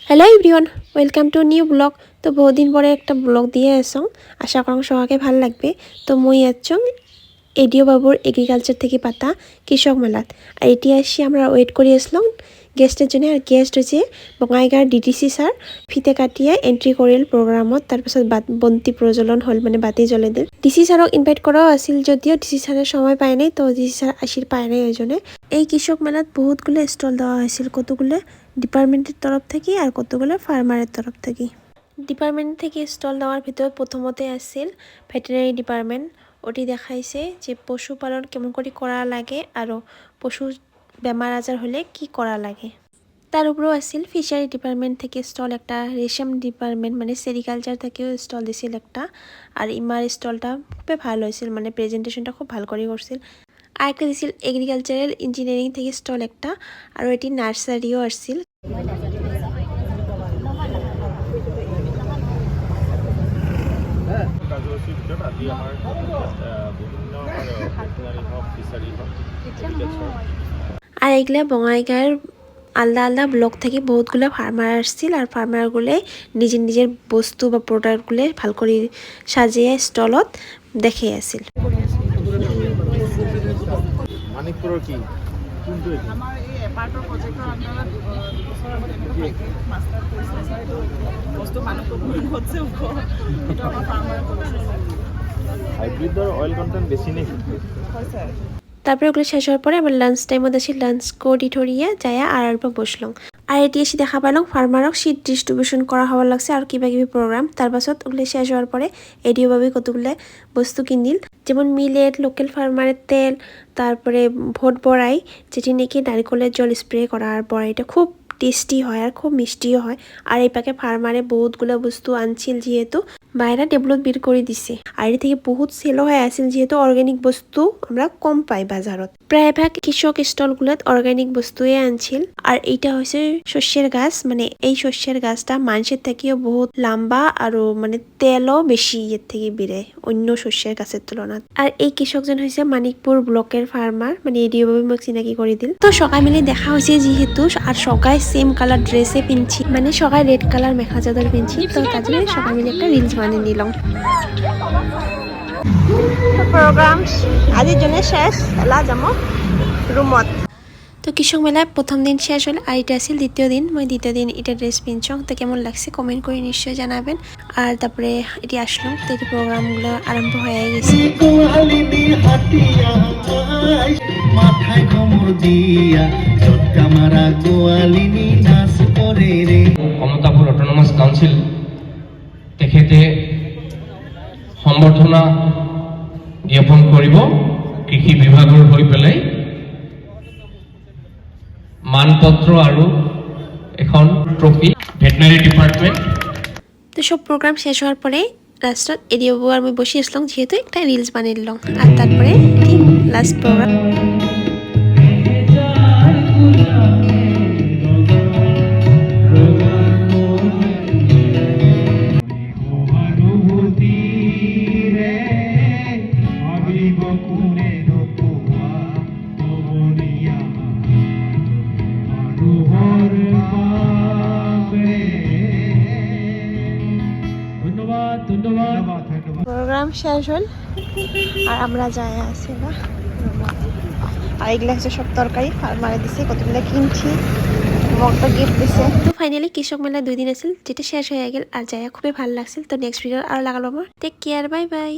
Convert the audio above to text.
Hello everyone, welcome to new blog. তো বহুদিন পরে একটা ব্লগ দিয়ে আসং, আশা করং সবাইকে ভাল লাগবে। তো মই আছং এডিও বাবুর এগ্রিকালচার থেকে পাতা কৃষক মেলাত। আর এটি আসি আমরা ওয়েট করে আসলাম গেস্টের জন্য। আর গেস্ট হচ্ছে বঙাইগাঁৱৰ ডিটিসি স্যার। ফিতে কাটিয়ে এন্ট্রি করিল প্রোগ্রামত, তারপাছত বন্তি প্রজ্বলন হল, মানে বাতি জ্বলে দিল। ডিসি স্যারক ইনভাইট করাও আছিল, যদিও ডিসি স্যারের সময় পায় নাই, তো ডিসি স্যার আসির পায় নাই। ওই জন্য এই কৃষক মেলাত বহুতগুলো স্টল দেওয়া হয়েছিল, কতগুলো ডিপার্টমেন্টের তরফ থেকে আর কতগুলো ফার্মারের তরফ থেকে। ডিপার্টমেন্ট থেকে স্টল দেওয়ার ভিতরে প্রথমতে আসছিল ভেটেরিনারি ডিপার্টমেন্ট। ওটি দেখাইছে যে পশুপালন কেমন করে করা লাগে আর পশু বেমার আজার হলে কি করা লাগে। তার উপরেও আসছিল ফিশারি ডিপার্টমেন্ট থেকে স্টল একটা, রেশম ডিপার্টমেন্ট মানে সেরিকালচার থেকেও স্টল দিছিল একটা। আর ইমার স্টলটা খুবই ভালো হয়েছিল, মানে প্রেজেন্টেশনটা খুব ভালো করে করছিল। আর একটা দিছিল এগ্রিকালচারাল ইঞ্জিনিয়ারিং থেকে স্টল একটা, আর এটি নার্সারিও আসছিল। আর এগুলা বঙাইগাঁৱৰ আলাদা আলাদা ব্লক থেকে বহুতগুলো ফার্মার আসছিল। আর ফার্মারগুলো নিজের নিজের বস্তু বা প্রোডাক্টগুলো ভাল করে সাজিয়ে স্টলত দেখে আছিল। মানিকপুৰৰ কি কোনটো আমাৰ এই এপাৰ্টৰ প্ৰজেক্টৰ আন্ডাৰত বছৰ আগতে মাষ্টাৰ কৰিছে স্যাৰ। এইটো বস্তু মানিকপুৰ হচ্ছে এটা আমাৰ ফাৰ্মাৰ কৰিছে। হাইব্রিডৰ অয়েল কন্টেন্ট বেশি নেই হয় স্যার। তারপরে ওগুলো শেষ হওয়ার পরে আবার লাঞ্চ টাইমত আসি, লাঞ্চ করে ঠরিয়ে যায় আর অল্প বসলাম। আর এটি এসে দেখা পাইলাম ফার্মারক শীত ডিস্ট্রিবিউশন করা হওয়ার লাগছে আর কিবা কিবি প্রোগ্রাম। তার পাছত ওগুলো শেষ হওয়ার পরে এডিও ভাবে কতগুলো বস্তু কিনিল, যেমন মিলেট, লোকাল ফার্মারের তেল, তারপরে ভোট বড়াই, যেটি নাকি নারিকলের জল স্প্রে করা। আর বড়াইটা খুব টেস্টি হয় আর খুব মিষ্টিও হয়। আর এই পাকে ফার্মারে বহুতগুলো বস্তু আনছিল, যেহেতু বাইরে টেবলত বের করে দিছে। আর এর থেকে বহুত সেলও হয়ে আছিল, যেহেতু অর্গানিক বস্তু আমরা কম পাই বাজারত। প্রায়ভাগ কৃষক স্টলগুলোত অর্গানিক বস্তুয়ে আনছিল। আর এইটা হচ্ছে শস্যের গাছ, মানে এই শস্যের গাছটা মানুষের থেকেও বহুত লম্বা আর মানে তেলও বেশি এর থেকে বেড়ে অন্য শস্যের গাছের তুলনাত। আর এই কৃষকজন হয়েছে মানিকপুর ব্লকের ফার্মার, মানে এডিও ভাবে মোক চিনাকি করে দিল। তো সকাল মিলে দেখা হয়েছে যেহেতু, আর সবাই সেম কালার ড্রেসে পিনছি, মানে সবাই রেড কালার মেখা চাদর পিনছি। তো তার জন্য সবাই মিলে একটা রিলস বানিয়ে নিলাম। প্রোগ্রাম আজির জন্য শেষ, এলা যাবো রুমত। তো কৃষক মেলায় প্রথম দিন শেষ হল, আর এটা আসছিল দ্বিতীয় দিন। মই দ্বিতীয় দিন এটা ড্রেস পিনছং, তো কেমন লাগছে কমেন্ট করে নিশ্চয়ই জানাবেন। আর তারপরে এটি আসলাম, তো এই প্রোগ্রামগুলো আরম্ভ হয়ে গেছে। মাথায় কোমর দিয়া চটকা মারা গোয়ালিনী নাচ করে রে। কমতাপুর অটোনমাস কাউন্সিল তেখেতে সম্বৰ্ধনা জ্ঞাপন কৰিব কৃষি বিভাগৰ হৈ পেলাই মানপত্ৰ আৰু এখন ট্ৰফি ভেটেনারি ডিপার্টমেন্ট। তো সব প্রোগ্রাম শেষ হওয়ার পরে লাস্টত এডিও বউ আর মই বসে আসলাম, যেহেতু একটা রিলস বানিয়ে দিলাম। আর তারপরে লাস্ট প্রোগ্রাম। প্রোগ্রাম শেষ হল আর আমরা যাই আছি না। আর এগুলো হচ্ছে সব তরকারি ফার্মারে দিছে, কতগুলো কিনছি, একটা গিফট দিছে। তো ফাইনালি কৃষক মেলা 2 দিন আছিল, যেটা শেষ হয়ে গেল। আর যাই খুবই ভালো লাগছিল। তো নেক্সট ভিডিও আর লাগাবো আমার। Take care, bye by.